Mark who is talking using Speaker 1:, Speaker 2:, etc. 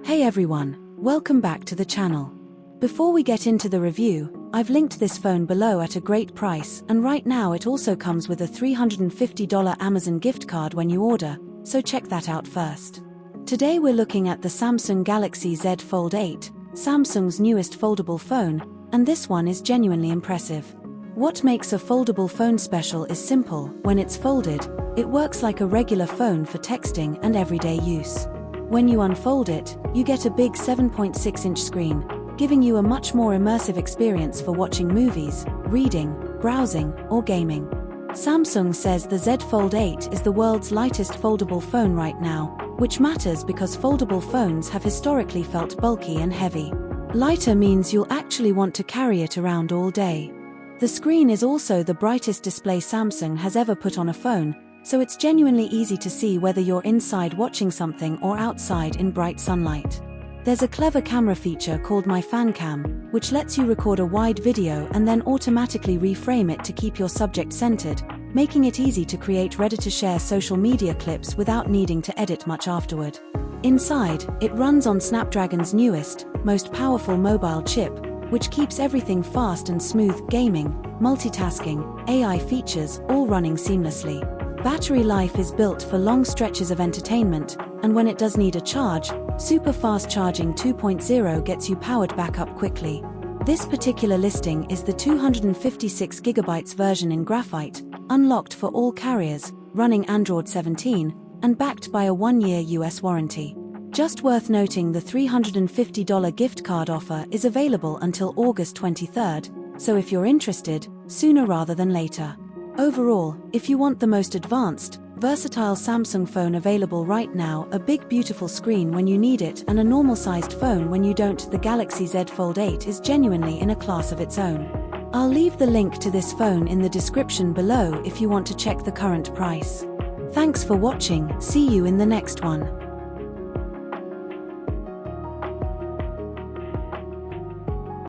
Speaker 1: Hey everyone, welcome back to the channel. Before we get into the review, I've linked this phone below at a great price, and right now it also comes with a $350 Amazon gift card when you order, so check that out first. Today we're looking at the Samsung Galaxy Z Fold8, Samsung's newest foldable phone, and this one is genuinely impressive. What makes a foldable phone special is simple: when it's folded, it works like a regular phone for texting and everyday use. When you unfold it, you get a big 7.6-inch screen, giving you a much more immersive experience for watching movies, reading, browsing, or gaming. Samsung says the Z Fold8 is the world's lightest foldable phone right now, which matters because foldable phones have historically felt bulky and heavy. Lighter means you'll actually want to carry it around all day. The screen is also the brightest display Samsung has ever put on a phone, so it's genuinely easy to see whether you're inside watching something or outside in bright sunlight. There's a clever camera feature called My FanCam, which lets you record a wide video and then automatically reframe it to keep your subject centered, making it easy to create ready-to-share social media clips without needing to edit much afterward. Inside, it runs on Snapdragon's newest, most powerful mobile chip, which keeps everything fast and smooth: gaming, multitasking, AI features, all running seamlessly. Battery life is built for long stretches of entertainment, and when it does need a charge, super fast charging 2.0 gets you powered back up quickly. This particular listing is the 256GB version in graphite, unlocked for all carriers, running Android 17, and backed by a 1-year US warranty. Just worth noting, the $350 gift card offer is available until August 23rd, so if you're interested, sooner rather than later. Overall, if you want the most advanced, versatile Samsung phone available right now, a big beautiful screen when you need it and a normal-sized phone when you don't, the Galaxy Z Fold8 is genuinely in a class of its own. I'll leave the link to this phone in the description below if you want to check the current price. Thanks for watching, see you in the next one.